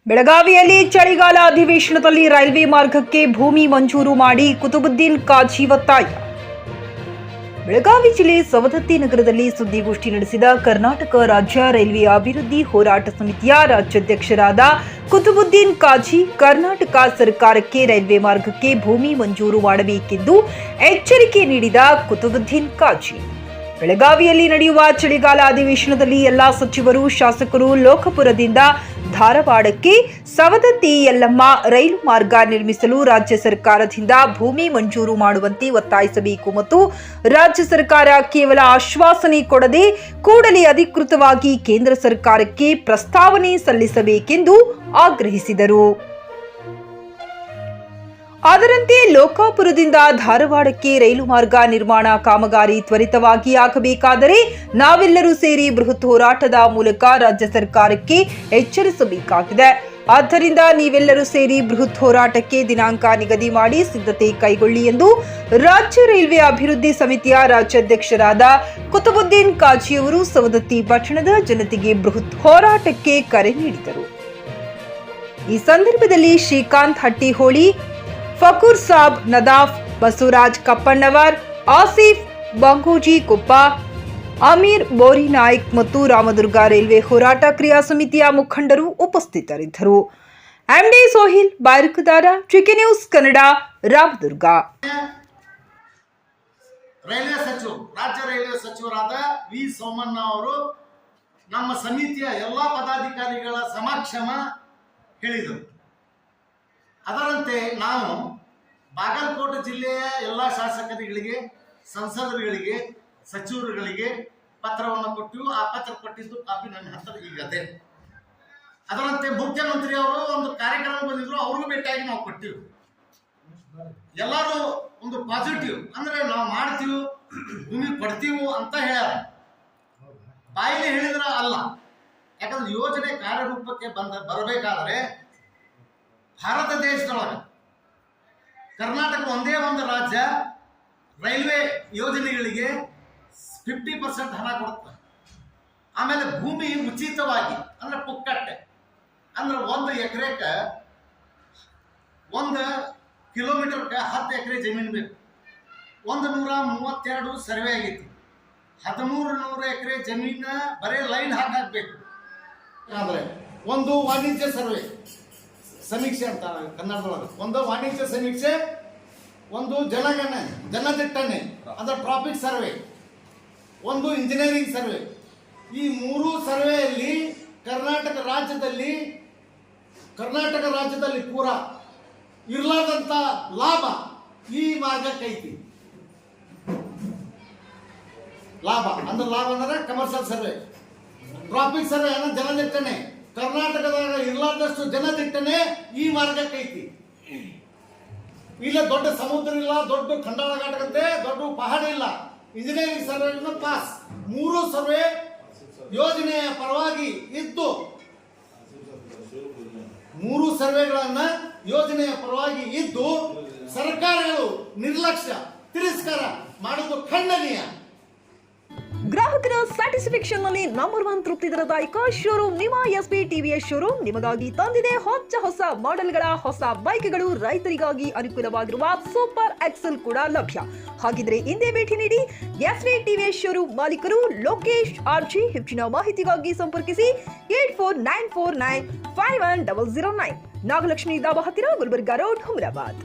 ಬೆಳಗಾವಿಯಲ್ಲಿ ಚಳಿಗಾಲ ಅಧಿವೇಶನದಲ್ಲಿ ರೈಲ್ವೆ ಮಾರ್ಗಕ್ಕೆ ಭೂಮಿ ಮಂಜೂರು ಮಾಡಿ ಕುತುಬುದ್ದೀನ್ ಕಾಜಿ ಒತ್ತಾಯ. ಬೆಳಗಾವಿ ಜಿಲ್ಲೆ ಸವದತ್ತಿ ನಗರದಲ್ಲಿ ಸುದ್ದಿಗೋಷ್ಠಿ ನಡೆಸಿದ ಕರ್ನಾಟಕ ರಾಜ್ಯ ರೈಲ್ವೆ ಅಭಿವೃದ್ಧಿ ಹೋರಾಟ ಸಮಿತಿಯ ರಾಜ್ಯಾಧ್ಯಕ್ಷರಾದ ಕುತುಬುದ್ದೀನ್ ಕಾಜಿ, ಕರ್ನಾಟಕ ಸರ್ಕಾರಕ್ಕೆ ರೈಲ್ವೆ ಮಾರ್ಗಕ್ಕೆ ಭೂಮಿ ಮಂಜೂರು ಮಾಡಬೇಕೆಂದು ಎಚ್ಚರಿಕೆ ನೀಡಿದ ಕುತುಬುದ್ದೀನ್ ಕಾಜಿ, ಬೆಳಗಾವಿಯಲ್ಲಿ ನಡೆಯುವ ಚಳಿಗಾಲ ಅಧಿವೇಶನದಲ್ಲಿ ಎಲ್ಲಾ ಸಚಿವರು, ಶಾಸಕರು ಲೋಕಪುರದಿಂದ ಧಾರವಾಡಕ್ಕೆ ಸವದತ್ತಿ ಯಲ್ಲಮ್ಮ ರೈಲು ಮಾರ್ಗ ನಿರ್ಮಿಸಲು ರಾಜ್ಯ ಸರ್ಕಾರದಿಂದ ಭೂಮಿ ಮಂಜೂರು ಮಾಡುವಂತೆ ಒತ್ತಾಯಿಸಬೇಕು ಮತ್ತು ರಾಜ್ಯ ಸರ್ಕಾರ ಕೇವಲ ಆಶ್ವಾಸನೆ ಕೊಡದೆ ಕೂಡಲೇ ಅಧಿಕೃತವಾಗಿ ಕೇಂದ್ರ ಸರ್ಕಾರಕ್ಕೆ ಪ್ರಸ್ತಾವನೆ ಸಲ್ಲಿಸಬೇಕೆಂದು ಆಗ್ರಹಿಸಿದರು. ಅದರಂತೆ ಲೋಕಾಪುರದಿಂದ ಧಾರವಾಡಕ್ಕೆ ರೈಲು ಮಾರ್ಗ ನಿರ್ಮಾಣ ಕಾಮಗಾರಿ ತ್ವರಿತವಾಗಿ ಆಗಬೇಕಾದರೆ ನಾವೆಲ್ಲರೂ ಸೇರಿ ಬೃಹತ್ ಹೋರಾಟದ ಮೂಲಕ ರಾಜ್ಯ ಸರ್ಕಾರಕ್ಕೆ ಎಚ್ಚರಿಸಬೇಕಾಗಿದೆ. ಆದ್ದರಿಂದ ನೀವೆಲ್ಲರೂ ಸೇರಿ ಬೃಹತ್ ಹೋರಾಟಕ್ಕೆ ದಿನಾಂಕ ನಿಗದಿ ಮಾಡಿ ಸಿದ್ಧತೆ ಕೈಗೊಳ್ಳಿ ಎಂದು ರಾಜ್ಯ ರೈಲ್ವೆ ಅಭಿವೃದ್ಧಿ ಸಮಿತಿಯ ರಾಜ್ಯಾಧ್ಯಕ್ಷರಾದ ಕುತುಬುದ್ದೀನ್ ಕಾಜಿಯವರು ಸವದತ್ತಿ ಪಟ್ಟಣದ ಜನತೆಗೆ ಬೃಹತ್ ಹೋರಾಟಕ್ಕೆ ಕರೆ ನೀಡಿದರು. ಈ ಸಂದರ್ಭದಲ್ಲಿ ಶ್ರೀಕಾಂತ್ ಹಟ್ಟಿಹೋಳಿ, ಫಕೂರ್ ಸಾಬ್ ನದಾಫ್, ಬಸವರಾಜ್ ಕಪ್ಪಣ್ಣವರ್, ಆಸಿಫ್ ಬಂಗೂಜಿ ಕುಪ್ಪ, ಅಮೀರ್ ಬೋರಿನಾಯ್ಕ್ ಮತ್ತು ರಾಮದುರ್ಗ ರೈಲ್ವೆ ಹೋರಾಟ ಕ್ರಿಯಾ ಸಮಿತಿಯ ಮುಖಂಡರು ಉಪಸ್ಥಿತರಿದ್ದರು. ಎಂಡಿ ಸೋಹಿಲ್ ಬಾಯರ್ಕದಾರ, ಟ್ರಿಕಿ ನ್ಯೂಸ್ ಕನ್ನಡ, ರಾಮದುರ್ಗ. ರಾಜ್ಯ ರೈಲ್ವೆ ಸಚಿವರಾದ ವಿ ಸೋಮಣ್ಣ ಅವರು ನಮ್ಮ ಸಮಿತಿಯ ಎಲ್ಲಾ ಪದಾಧಿಕಾರಿಗಳ ಸಮಕ್ಷಮ ಹೇಳಿದರು. ಅದರಂತೆ ನಾವು ಬಾಗಲಕೋಟೆ ಜಿಲ್ಲೆಯ ಎಲ್ಲ ಶಾಸಕರುಗಳಿಗೆ, ಸಂಸದರುಗಳಿಗೆ, ಸಚಿವರುಗಳಿಗೆ ಪತ್ರವನ್ನು ಕೊಟ್ಟು ಆ ಪತ್ರ ಕೊಟ್ಟಿದ್ದು ಕಾಪಿ ನನ್ನ ಹತ್ತಿರ ಈಗದೆ. ಅದರಂತೆ ಮುಖ್ಯಮಂತ್ರಿ ಅವರು ಒಂದು ಕಾರ್ಯಕ್ರಮ ಬಂದಿದ್ರು, ಅವ್ರಿಗೂ ಭೇಟಿಯಾಗಿ ನಾವು ಕೊಟ್ಟಿವಿ. ಎಲ್ಲರೂ ಒಂದು ಪಾಸಿಟಿವ್ ಅಂದ್ರೆ ನಾವು ಮಾಡ್ತೀವಿ, ಭೂಮಿ ಕೊಡ್ತೀವಿ ಅಂತ ಹೇಳ್ಯಾರ. ಬಾಯಿಲಿ ಹೇಳಿದ್ರ ಅಲ್ಲ, ಯಾಕಂದ್ರೆ ಯೋಜನೆ ಕಾರ್ಯರೂಪಕ್ಕೆ ಬರಬೇಕಾದ್ರೆ ಭಾರತ ದೇಶದೊಳಗೆ ಕರ್ನಾಟಕ ಒಂದೇ ಒಂದು ರಾಜ್ಯ ರೈಲ್ವೆ ಯೋಜನೆಗಳಿಗೆ 50% ಹಣ ಕೊಡುತ್ತೆ. ಆಮೇಲೆ ಭೂಮಿ ಉಚಿತವಾಗಿ ಅಂದ್ರೆ ಪುಕ್ಕಟ್ಟೆ, ಅಂದ್ರೆ 1 ಎಕರೆಗೆ 1 ಕಿಲೋಮೀಟರ್ಗೆ 10 ಎಕರೆ ಜಮೀನು ಬೇಕು. 132 ಸರ್ವೆ ಆಗೈತಿ. 1300 ಎಕರೆ ಜಮೀನ ಬರೀ ಲೈನ್ ಹಾಕಬೇಕು. ಅಂದ್ರೆ ಒಂದು ವಾಣಿಜ್ಯ ಸರ್ವೆ ಸಮೀಕ್ಷೆ ಅಂತ ಕನ್ನಡದೊಳಗೆ, ಒಂದು ವಾಣಿಜ್ಯ ಸಮೀಕ್ಷೆ, ಒಂದು ಜನದಿಟ್ಟಣೆ ಅಂದ್ರೆ ಟ್ರಾಫಿಕ್ ಸರ್ವೆ, ಒಂದು ಇಂಜಿನಿಯರಿಂಗ್ ಸರ್ವೆ. ಈ 3 ಸರ್ವೆಯಲ್ಲಿ ಕರ್ನಾಟಕ ರಾಜ್ಯದಲ್ಲಿ ಪೂರ ಇರ್ಲಾದಂತ ಲಾಭ ಈ ಮಾರ್ಗಕ್ಕೈತಿ. ಲಾಭ ಅಂದ್ರೆ ಕಮರ್ಷಿಯಲ್ ಸರ್ವೆ, ಟ್ರಾಫಿಕ್ ಸರ್ವೆ ಅಂದ್ರೆ ಜನದಿಟ್ಟಣೆ. ಕರ್ನಾಟಕದಾಗ ಇರ್ಲಾರ್ದಷ್ಟು ಜನದಿಟ್ಟನೆ ಈ ಮಾರ್ಗಕ್ಕೈತಿ. ಇಲ್ಲ ದೊಡ್ಡ ಸಮುದ್ರ ಇಲ್ಲ, ದೊಡ್ಡ ಖಂಡಾಳಘಾಟಗಂತೆ ದೊಡ್ಡ ಪಹಾಡ ಇಲ್ಲ. Engineering survey pass. 3 ಸರ್ವೆ ಯೋಜನೆಯ ಪರವಾಗಿ ಇದ್ದು 3 ಸರ್ವೆಗಳನ್ನ ಯೋಜನೆಯ ಪರವಾಗಿ ಇದ್ದು ಸರ್ಕಾರಗಳು ನಿರ್ಲಕ್ಷ್ಯ, ತಿರಸ್ಕಾರ ಮಾಡುವುದು ಖಂಡನೀಯ. ಗ್ರಾಹಕರ ಸ್ಯಾಟಿಸ್ಫ್ಯಾಕ್ಷನ್ ನಲ್ಲಿ ನಂಬರ್ 1 ತೃಪ್ತಿ ದರದಾಯಕ ಶೋರೂಮ್ ನಿಮ್ಮ ಎಸ್ಪಿ ಟಿವಿಎಸ್ ಶೋರೂಮ್ ನಿಮಗಾಗಿ ತಂದಿದೆ ಹೊಸ ಮಾಡೆಲ್ಗಳ ಹೊಸ ಬೈಕ್ಗಳು. ರೈತರಿಗಾಗಿ ಅನುಕೂಲವಾಗಿರುವ ಸೂಪರ್ ಎಕ್ಸೆಲ್ ಕೂಡ ಲಭ್ಯ. ಹಾಗಿದ್ರೆ ಹಿಂದೆ ಭೇಟಿ ನೀಡಿ ಎಸ್ಪಿ ಟಿವಿಎಸ್ ಶೋರೂಮ್ ಮಾಲೀಕರು ಲೋಕೇಶ್ ಆರ್ಜಿ. ಹೆಚ್ಚಿನ ಮಾಹಿತಿಗಾಗಿ ಸಂಪರ್ಕಿಸಿ 8494951009, ನಾಗಲಕ್ಷ್ಮಿ ದಾಬಾ ಹತ್ತಿರ, ಗುಲ್ಬರ್ಗಾ ರೋಡ್, ಹುಮರಾಬಾದ್.